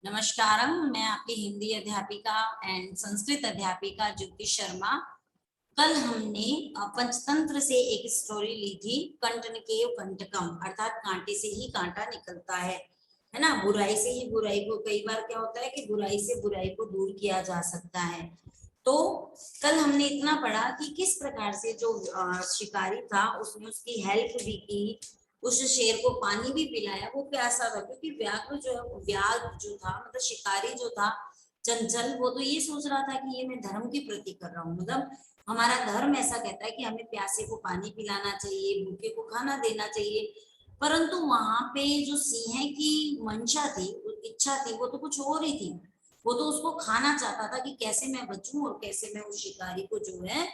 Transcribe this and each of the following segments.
नमस्कारम, मैं आपकी हिंदी अध्यापिका एंड संस्कृत अध्यापिका ज्योति शर्मा। कल हमने पंचतंत्र से एक स्टोरी ली थी, कंटनकेव कंटकम, अर्थात कांटे से ही कांटा निकलता है ना। बुराई से ही बुराई को, कई बार क्या होता है कि बुराई से बुराई को दूर किया जा सकता है। तो कल हमने इतना पढ़ा कि किस प्रकार से जो शिकारी था उसने उसकी हेल्प भी की, उस शेर को पानी भी पिलाया, वो प्यासा था। क्योंकि व्याघ्र जो है, व्याघ्र जो था मतलब शिकारी जो था चंचल, वो तो ये सोच रहा था कि ये मैं धर्म की प्रति कर रहा हूँ, मतलब हमारा धर्म ऐसा कहता है कि हमें प्यासे को पानी पिलाना चाहिए, भूखे को खाना देना चाहिए। परंतु वहां पे जो सिंह की मंशा थी, इच्छा थी, वो तो कुछ और ही थी। वो तो उसको खाना चाहता था कि कैसे मैं बचूं और कैसे मैं उस शिकारी को जो है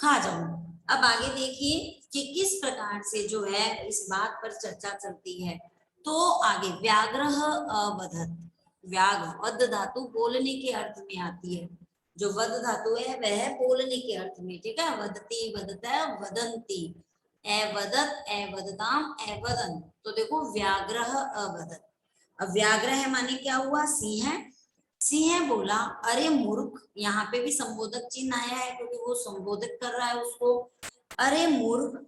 खा जाऊं। अब आगे देखिए कि किस प्रकार से जो है इस बात पर चर्चा चलती है। तो आगे व्याघ्र वधत, व्याघ्र वध धातु बोलने के अर्थ में आती है। जो वध धातु है वह बोलने के अर्थ में, ठीक है। वदती वदता वदंती, वदत वदताम वदन। तो देखो व्याघ्र वदत। अब व्याघ्र है माने क्या हुआ, सिंह है। सिंह बोला अरे मूर्ख, यहाँ पे भी संबोधक चिन्ह आया है क्योंकि वो संबोधित कर रहा है उसको। अरे मूर्ख,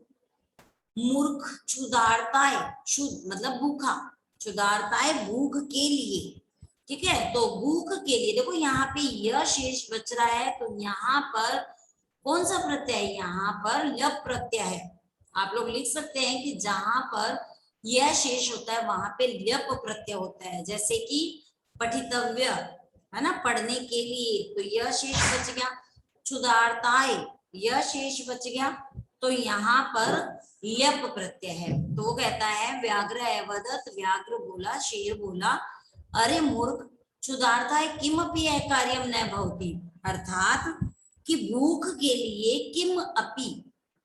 मूर्ख क्षुधारताए, क्षुद मतलब भूखा, क्षुधारताए भूख के लिए, ठीक है। तो भूख के लिए देखो यहाँ पे यह शेष बच रहा है, तो यहाँ पर कौन सा प्रत्यय है, यहाँ पर लप प्रत्यय है। आप लोग लिख सकते हैं कि जहां पर यह शेष होता है वहां पे लप प्रत्यय होता है, जैसे कि पठितव्य है ना, पढ़ने के लिए, तो यह शेष बच गया। क्षुधारताए, यह शेष बच गया, तो यहाँ पर यप प्रत्यय है। तो वो कहता है व्याघ्र एवदत, व्याघ्र बोला, शेर बोला अरे मूर्ख, क्षुधार्ताय किमपि कार्यम न भवति, अर्थात कि भूख के लिए किम अपि,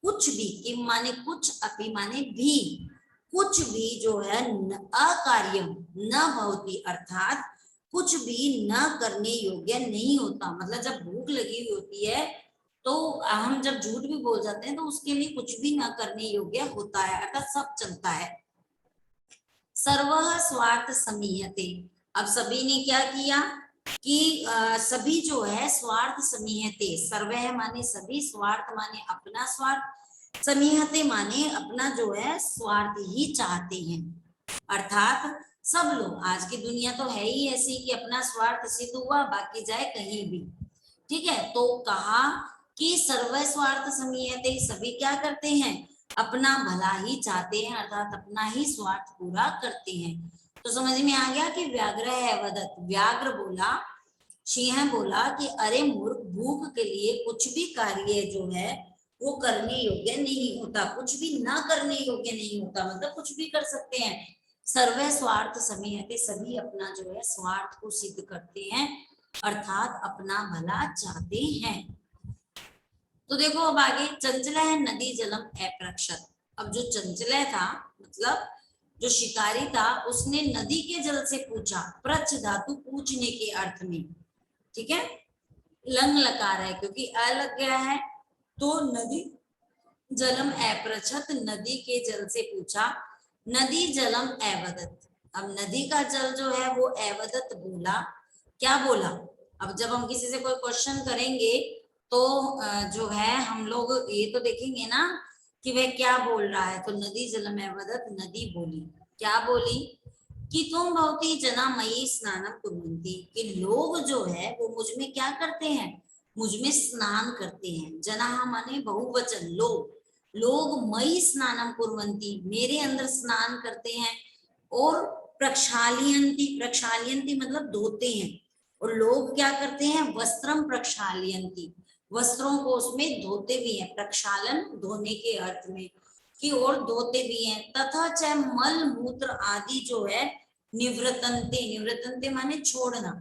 कुछ भी, किम माने कुछ, अपि माने भी, कुछ भी जो है अकार्यम न भवति, अर्थात कुछ भी न करने योग्य नहीं होता। मतलब जब भूख लगी हुई होती है तो हम जब झूठ भी बोल जाते हैं तो उसके लिए कुछ भी न करने योग्य होता है, अर्थात सब चलता है। सर्व स्वार्थ समीहते, अब सभी ने क्या किया कि सभी जो है स्वार्थ समीहते, सर्व माने सभी, स्वार्थ माने अपना स्वार्थ, समीहते माने अपना जो है स्वार्थ ही चाहते हैं। अर्थात सब लोग, आज की दुनिया तो है ही ऐसी कि अपना स्वार्थ सिद्ध हुआ बाकी जाए कहीं भी, ठीक है। तो कहा कि सर्व स्वार्थ समीहते, सभी क्या करते हैं, अपना भला ही चाहते हैं, अर्थात अपना ही स्वार्थ पूरा करते हैं। तो समझ में आ गया कि व्याघ्र है वदत, व्याघ्र बोला, सिंह बोला कि अरे मूर्ख, भूख के लिए कुछ भी कार्य जो है वो करने योग्य नहीं होता, कुछ भी ना करने योग्य नहीं होता, मतलब कुछ भी कर सकते हैं। सर्व स्वार्थ समीहते, सभी अपना जो है स्वार्थ को सिद्ध करते हैं, अर्थात अपना भला चाहते हैं। तो देखो अब आगे, चंचल है नदी जलम अप्रक्षत। अब जो चंचल था मतलब जो शिकारी था, उसने नदी के जल से पूछा, प्रच धातु पूछने के अर्थ में, ठीक है। लंग लकार है क्योंकि अ लग गया है, तो नदी जलम अप्रछत, नदी के जल से पूछा, नदी जलम अवदत। अब नदी का जल जो है वो अवदत बोला, क्या बोला। अब जब हम किसी से कोई क्वेश्चन करेंगे तो जो है हम लोग ये तो देखेंगे ना कि वह क्या बोल रहा है। तो नदी जलम अवदत, नदी बोली, क्या बोली कि तुम भवती जना मयि स्नानम कुर्वन्ति, कि लोग जो है वो मुझ में क्या करते हैं, मुझ में स्नान करते हैं। जना माने बहुवचन, लोग, लोग मयि स्नानम कुर्वन्ति, मेरे अंदर स्नान करते हैं। और प्रक्षालयन्ति, प्रक्षालयन्ति मतलब धोते हैं। और लोग क्या करते हैं, वस्त्रम प्रक्षालयन्ति, वस्त्रों को उसमें धोते भी हैं, प्रक्षालन धोने के अर्थ में कि, और धोते भी हैं। तथा चाहे मल मूत्र आदि जो है निवृतन्ते, निवृतन्ते माने छोड़ना,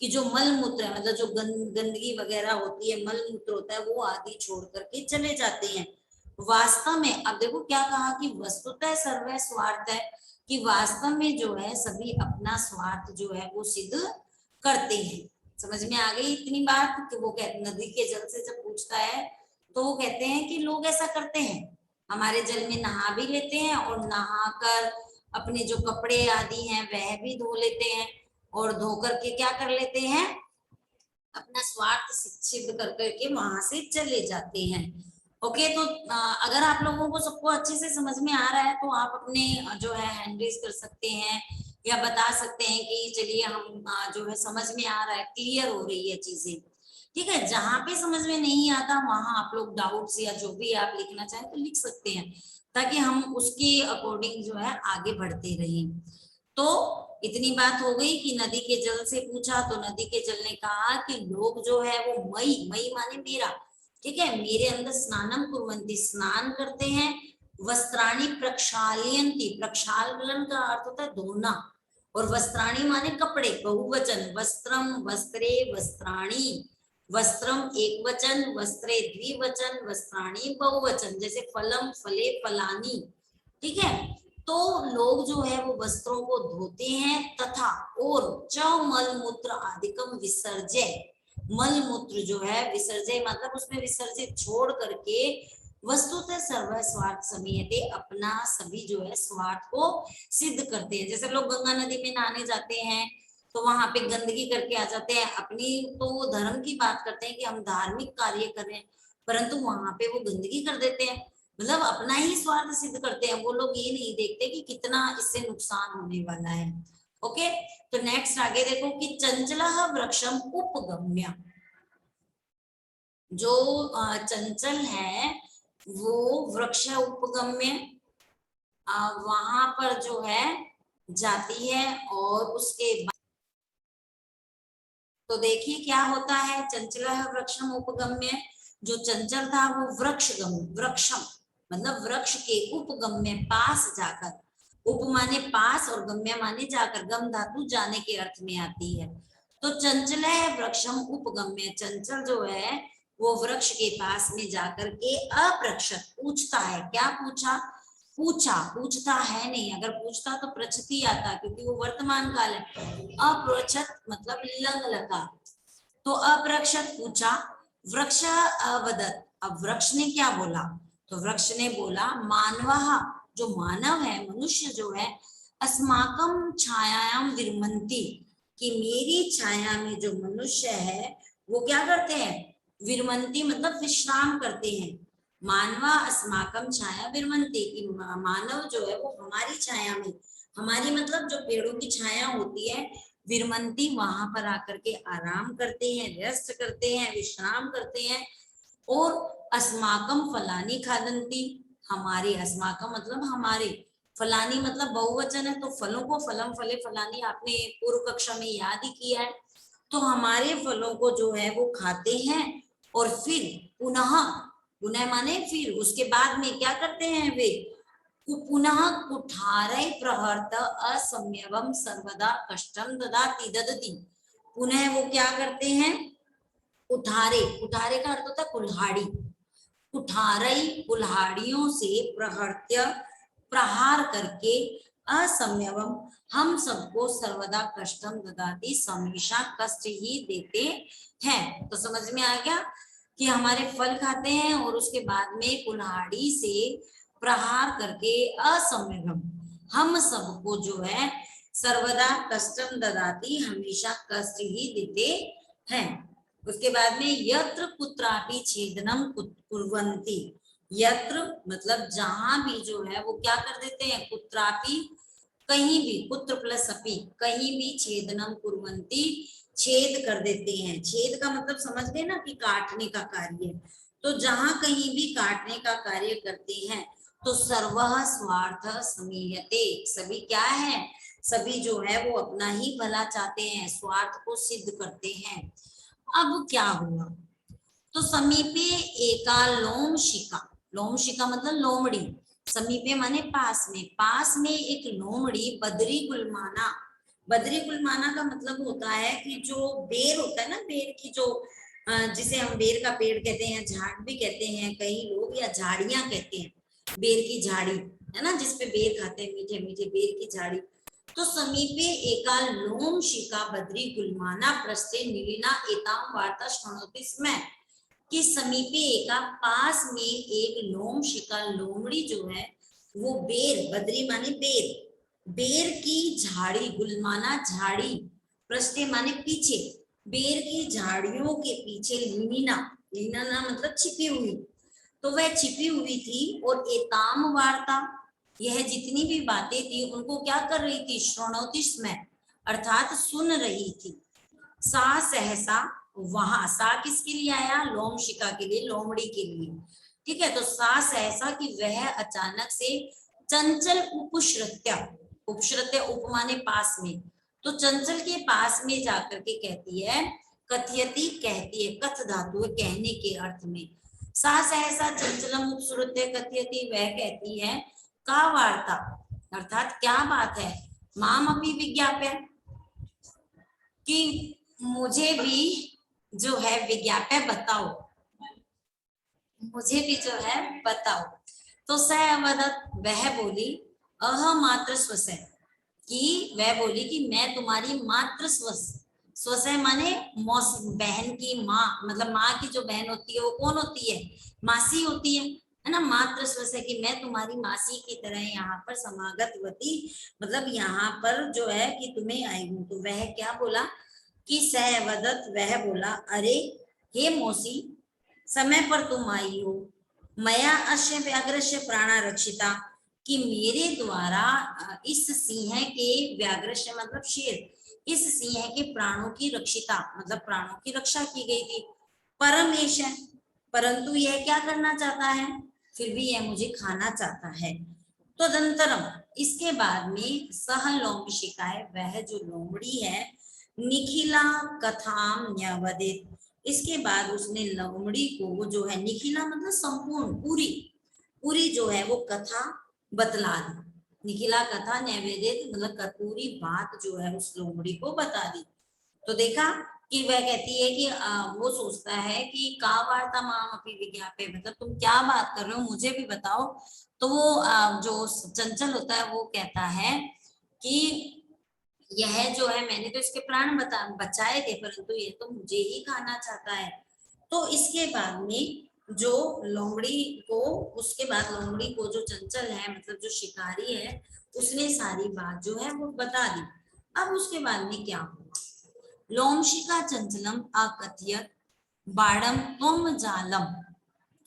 कि जो मल मूत्र है मतलब जो गंदगी वगैरह होती है, मल मूत्र होता है, वो आदि छोड़ करके चले जाते हैं। वास्तव में अब देखो क्या कहा कि वस्तुतः सर्व स्वार्थ है, कि वास्तव में जो है सभी अपना स्वार्थ जो है वो सिद्ध करते हैं। समझ में आ गई इतनी बात कि वो कहते, नदी के जल से जब पूछता है तो वो कहते हैं कि लोग ऐसा करते हैं, हमारे जल में नहा भी लेते हैं और नहाकर अपने जो कपड़े आदि हैं वह भी धो लेते हैं। और धो करके क्या कर लेते हैं, अपना स्वार्थ सिद्ध कर करके वहां से चले जाते हैं। ओके, तो अगर आप लोगों को सबको अच्छे से समझ में आ रहा है तो आप अपने जो है हैंड रेज कर सकते हैं या बता सकते हैं कि चलिए हम जो है समझ में आ रहा है, क्लियर हो रही है चीजें। ठीक है, जहां पे समझ में नहीं आता वहां आप लोग डाउट्स या जो भी आप लिखना चाहें तो लिख सकते हैं, ताकि हम उसके अकॉर्डिंग जो है आगे बढ़ते रहें। तो इतनी बात हो गई कि नदी के जल से पूछा, तो नदी के जल ने कहा कि लोग जो है वो मई, मई माने मेरा, ठीक है, मेरे अंदर स्नानम कुर्वन्ति, स्नान करते हैं, वस्त्राणि प्रक्षालयन्ति, प्रक्षालन का अर्थ होता है धोना, और वस्त्राणि माने कपड़े, बहुवचन, वस्त्रम वस्त्रे वस्त्राणि, वस्त्रम एक वचन, वस्त्रे द्विवचन, वस्त्राणि बहुवचन, जैसे फलम फले फलानी। ठीक है, तो लोग जो है वो वस्त्रों को धोते हैं तथा और च मल मूत्र आदिकम विसर्जय, मल मूत्र जो है विसर्जय मतलब उसमें विसर्जित छोड़ करके वस्तुतः सर्व स्वार्थ समीयते, अपना सभी जो है स्वार्थ को सिद्ध करते हैं। जैसे लोग गंगा नदी में नहाने जाते हैं तो वहां पे गंदगी करके आ जाते हैं, अपनी तो धर्म की बात करते हैं कि हम धार्मिक कार्य कर रहे हैं, परंतु वहां पे वो गंदगी कर देते हैं, मतलब अपना ही स्वार्थ सिद्ध करते हैं। वो लोग ये नहीं देखते कि कितना इससे नुकसान होने वाला है। ओके, तो नेक्स्ट आगे देखो कि चंचलः वृक्षम उपगम्य, जो चंचल है वो वृक्ष उपगम्य वहां पर जो है जाती है, और उसके बाद तो देखिए क्या होता है, चंचलः वृक्षम उपगम्य, जो चंचल था वो वृक्षगम, वृक्षम मतलब वृक्ष के उपगम्य पास जाकर, उप माने पास और गम्य माने जाकर, गम धातु जाने के अर्थ में आती है। तो चंचल है वृक्षम उपगम्य, चंचल जो है वो वृक्ष के पास में जाकर के अपृक्षत पूछता है, क्या पूछा, पूछा, पूछता है नहीं, अगर पूछता तो पृछति आता, क्योंकि वो वर्तमान काल है। अपृछत मतलब लंग लगा, तो अपृक्षत पूछा, वृक्ष अवदत, अब वृक्ष ने क्या बोला, तो वृक्ष ने बोला मानवः, जो मानव है, मनुष्य जो है, अस्माकम छायायाम विरमन्ति, कि मेरी छाया में जो मनुष्य है वो क्या करते हैं, विरमन्ति मतलब विश्राम करते हैं। मानवा अस्माकम छाया विरमन्ति, कि मानव जो है वो हमारी छाया में, हमारी मतलब जो पेड़ों की छाया होती है, विरमन्ति वहां पर आकर के आराम करते हैं, रेस्ट करते हैं, विश्राम करते हैं। और अस्माकम फलानी खादंती, हमारे, अस्माकम मतलब हमारे, फलानी मतलब बहुवचन है, तो फलों को फलम फले फलानी आपने पूर्व कक्षा में याद ही किया है। तो हमारे फलों को जो है वो खाते हैं, और फिर पुनः, पुनः माने फिर, उसके बाद में क्या करते हैं वे, पुनः कुठारै प्रहर्त असम्यवम सर्वदा कष्टम ददाति ददति, पुनः वो क्या करते हैं, कुठारे, कुठारे का अर्थ होता है कुल्हाड़ी, कुठारई कुल्हाड़ियों से प्रहर्त्य प्रहार करके असम्यवम हम सबको सर्वदा कष्टम ददाति, हमेशा कष्ट ही देते हैं। तो समझ में आ गया कि हमारे फल खाते हैं और उसके बाद में कुल्हाड़ी से प्रहार करके असम्यवम हम सबको जो है सर्वदा कष्टम ददाति, हमेशा कष्ट ही देते हैं। उसके बाद में यत्र कुत्रापि छेदनम कुर्वन्ति, यत्र मतलब जहां भी जो है वो क्या कर देते हैं, कुत्रापि कहीं भी, कुत्र प्लस अपि, कहीं भी छेदनम कुर्वन्ति छेद कर देते हैं। छेद का मतलब समझ गए ना कि काटने का कार्य, तो जहां कहीं भी काटने का कार्य करते हैं तो सर्वः स्वार्थ समीयते, सभी क्या है, सभी जो है वो अपना ही भला चाहते हैं, स्वार्थ को सिद्ध करते हैं। अब क्या हुआ, तो समीपे एका लोमशिका, लोमशिका मतलब लोमड़ी, समीपे माने पास में, पास में एक लोमड़ी बद्री गुलमाना, बद्री गुलमाना का मतलब होता है कि जो बेर होता है ना, बेर की जो जिसे हम बेर का पेड़ कहते हैं, झाड़ भी कहते हैं कई लोग, या झाड़ियां कहते हैं, बेर की झाड़ी है ना, जिसपे बेर खाते हैं, मीठे मीठे बेर की झाड़ी। तो समीपे एका लोमशिका बद्री गुलमाना प्रस्ते नीलिना एताम वार्ता श्रृणोति स्म, कि समीपे एका पास में एक लोमशिका लोमड़ी जो है वो बेर, बद्री माने बेर, बेर की झाड़ी, गुलमाना झाड़ी पृष्ठे माने पीछे, बेर की झाड़ियों के पीछे लीना, लीना ना मतलब छिपी हुई, तो वह छिपी हुई थी। और एताम वार्ता, यह जितनी भी बातें थी उनको क्या कर रही थी, श्रृणोति स्म, अर्थात सुन रही थी। सा सहसा, वहां सा किसके लिए आया, लोमशिका के लिए, लोमड़ी के लिए, ठीक है। तो सा सहसा कि वह अचानक से, चंचल उपश्रुत्य, उपश्रुत्य उपमाने पास में, तो चंचल के पास में जाकर के कहती है, कथयति कहती है, कथ धातु है कहने के अर्थ में। सा सहसा चंचलम उपश्रुत्य कथयति, वह कहती है का वार्ता, अर्थात क्या बात है, माम अपि विज्ञाप्य, कि मुझे भी जो है विज्ञाप्य बताओ, मुझे भी जो है बताओ। तो स अवदत, वह बोली, अहमात्र स्वस्य, कि वह बोली कि मैं तुम्हारी मात्र स्वस्य, स्वस्य माने बहन की माँ, मतलब माँ की जो बहन होती है वो कौन होती है, मासी होती है ना, मात्र स्वस्य, कि मैं तुम्हारी मासी की तरह यहाँ पर समागतवती, मतलब यहाँ पर जो है कि तुम्हें आई हूँ। तो वह क्या बोला कि सहवदत, वह बोला, अरे हे मौसी, समय पर तुम आई हो, मया अश्य व्याघ्रस्य प्राणा रक्षिता, कि मेरे द्वारा इस सिंह के, व्याघ्रस्य मतलब शेर, इस सिंह के प्राणों की रक्षिता मतलब प्राणों की रक्षा की गई थी। परमेश, परंतु यह क्या करना चाहता है, फिर भी यह मुझे खाना चाहता है। तो तदंतरम, इसके बाद में सह लोमशिकाय, वह जो लोमड़ी है, निखिला कथाम न्यवदित, इसके बाद उसने लोमड़ी को, वो जो है निखिला मतलब संपूर्ण, पूरी पूरी जो है वो कथा बतला दी। निखिला कथा नैवेदित मतलब पूरी बात जो है उस लोमड़ी को बता दी। तो देखा कि वह कहती है कि वो सोचता है कि का वार्ता माम अपनी विज्ञापे, मतलब तुम क्या बात कर रहे हो, मुझे भी बताओ। तो वो जो चंचल होता है वो कहता है कि यह जो है, मैंने तो इसके प्राण बचाए थे, परंतु ये तो मुझे ही खाना चाहता है। तो इसके बाद में जो लोमड़ी को, उसके बाद लोमड़ी को जो चंचल है मतलब जो शिकारी है, उसने सारी बात जो है वो बता दी। अब उसके बाद में क्या हुआ, लोमशिका चंचलम अकथयत बाणम त्वम जालम,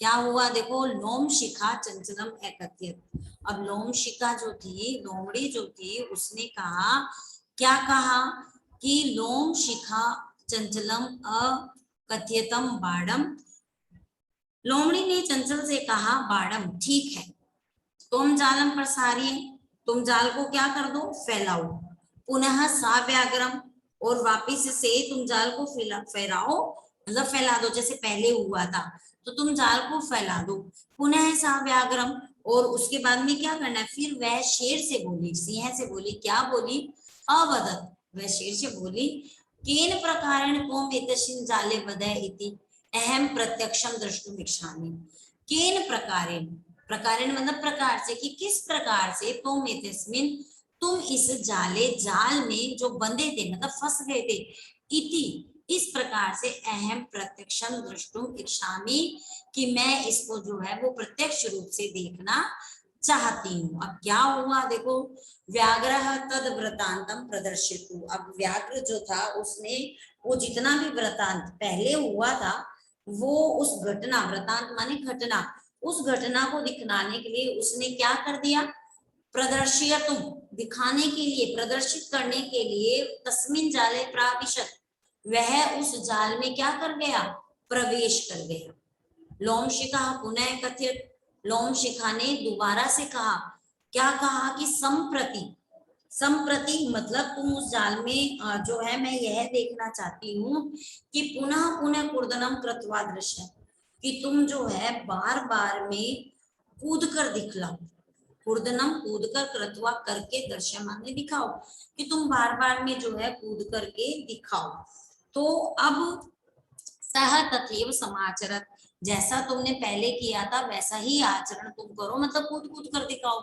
क्या हुआ देखो, लोमशिखा चंचलम एकथयत। अब लोमशिका जो थी, लोमड़ी जो थी, उसने कहा, क्या कहा कि लोमशिखा चंचलम अकथयतम बाणम, लोमड़ी ने चंचल से कहा, बाणम ठीक है, तुम जालम प्रसारिए, तुम जाल को क्या कर दो, फैलाओ। पुनः सा व्याग्रम, और वापिस से तुम जाल को फैलाओ, मतलब फैला दो जैसे पहले हुआ था, तो तुम जाल को फैला दो। पुनः सा व्याग्रम, और उसके बाद में क्या करना है, फिर वह शेर से बोली, सिंह से बोली, क्या बोली, अवदत, वह शेर से बोली, केन प्रकारेण त्वम एतस्मिन् जाले बधः इति अहम प्रत्यक्षम द्रष्टुम इच्छामि। केन प्रकारेण, प्रकारेण मतलब प्रकार से, कि किस प्रकार से, तुम एतस्मिन्, तुम इस जाले, जाल में जो बंधे थे मतलब फंस गए थे, इति इस प्रकार से, अहम प्रत्यक्षम द्रष्टुम इच्छामि, कि मैं इसको जो है वो प्रत्यक्ष रूप से देखना चाहती हूँ। अब क्या हुआ देखो, व्याघ्र तद वृतांतम प्रदर्शित। अब व्याघ्र जो था उसने वो जितना भी वृतांत पहले हुआ था, वो उस घटना, वृतांत माने घटना, उस घटना को दिखलाने के लिए उसने क्या कर दिया, प्रदर्शयतुम, दिखाने के लिए, प्रदर्शित करने के लिए, तस्मिन जाले प्राविशत, वह उस जाल में क्या कर गया, प्रवेश कर गया। लोमशिखा पुनः कथित, लोमशिखा ने दोबारा से कहा, क्या कहा कि संप्रति, संप्रति मतलब तुम उस जाल में जो है, मैं यह देखना चाहती हूँ कि पुनः पुनः कुर्दनम कृत्वा दृश्य, कि तुम जो है बार बार में कूद कर दिखलाओ, कूर्दनम कूद कर, कृत्वा करके, दृश्य माने दिखाओ, कि तुम बार बार में जो है कूद करके दिखाओ। तो अब सह तथैव समाचरत, जैसा तुमने पहले किया था वैसा ही आचरण तुम करो, मतलब कूद कूद कर दिखाओ।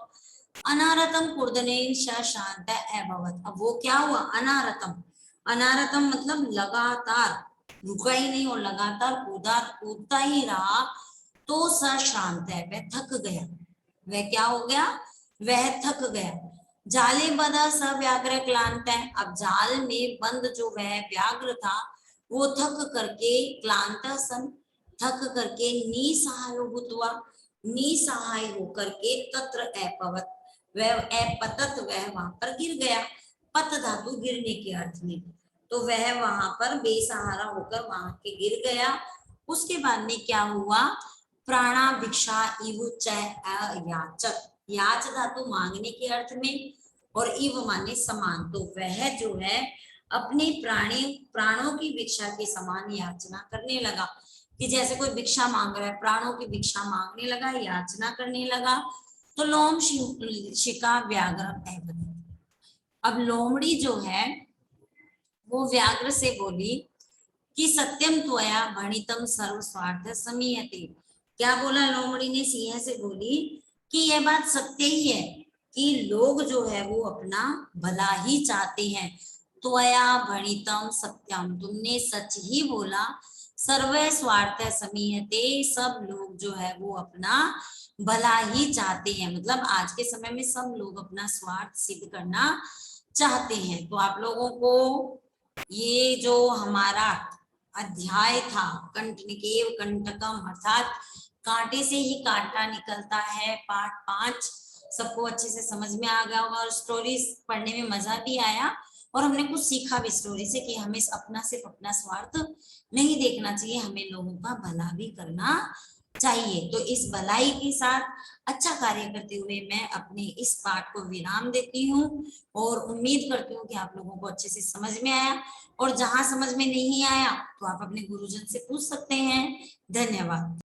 अनारतम कूर्दनेन शांत अभवत, अब वो क्या हुआ, अनारतम, अनारतम मतलब लगातार, रुका ही नहीं और लगातार कूदा, कूदता ही रहा, तो स शांत है, वह थक गया, वह क्या हो गया, वह थक गया। जाले बंधा स व्याघ्र क्लांत है। अब जाल में बंद जो वह व्याघ्र था वो थक करके, क्लांत सन, थक करके, निसहाय भूत्वा, निसहाय होकर के, तत्र अपवत, वह अपतत, वह वहां पर गिर गया। पत धातु गिरने के अर्थ में, तो वह वहां पर बेसहारा होकर वहां के गिर गया। उसके बाद में क्या हुआ, प्राणा भिक्षा इव च याचक, याच धातु मांगने के अर्थ में और इव माने समान, तो वह जो है अपने प्राणों की भिक्षा के समान याचना करने लगा, कि जैसे कोई भिक्षा मांग रहा है, प्राणों की भिक्षा मांगने लगा, याचना करने लगा। तो लोम शिका व्याघ्र एवं, अब लोमड़ी जो है वो व्याघ्र से बोली कि सत्यम त्वया भणितम सर्व स्वार्थ समीयते। क्या बोला लोमड़ी ने सिंह से बोली कि यह बात सत्य ही है कि लोग जो है वो अपना भला ही चाहते हैं। त्वया भणितम सत्यम, तुमने सच ही बोला। सर्व स्वार्थ समीयते, सब लोग जो है वो अपना भला ही चाहते हैं, मतलब आज के समय में सब लोग अपना स्वार्थ सिद्ध करना चाहते हैं। तो आप लोगों को ये जो हमारा अध्याय था कंटकेव कंटकम, अर्थात कांटे से ही कांटा निकलता है, पार्ट 5 सबको अच्छे से समझ में आ गया होगा और स्टोरीज पढ़ने में मजा भी आया और हमने कुछ सीखा भी स्टोरी से कि हमें अपना सिर्फ अपना स्वार्थ नहीं देखना चाहिए, हमें लोगों का भला भी करना चाहिए। तो इस भलाई के साथ अच्छा कार्य करते हुए मैं अपने इस पाठ को विराम देती हूँ और उम्मीद करती हूँ कि आप लोगों को अच्छे से समझ में आया, और जहां समझ में नहीं आया तो आप अपने गुरुजन से पूछ सकते हैं। धन्यवाद।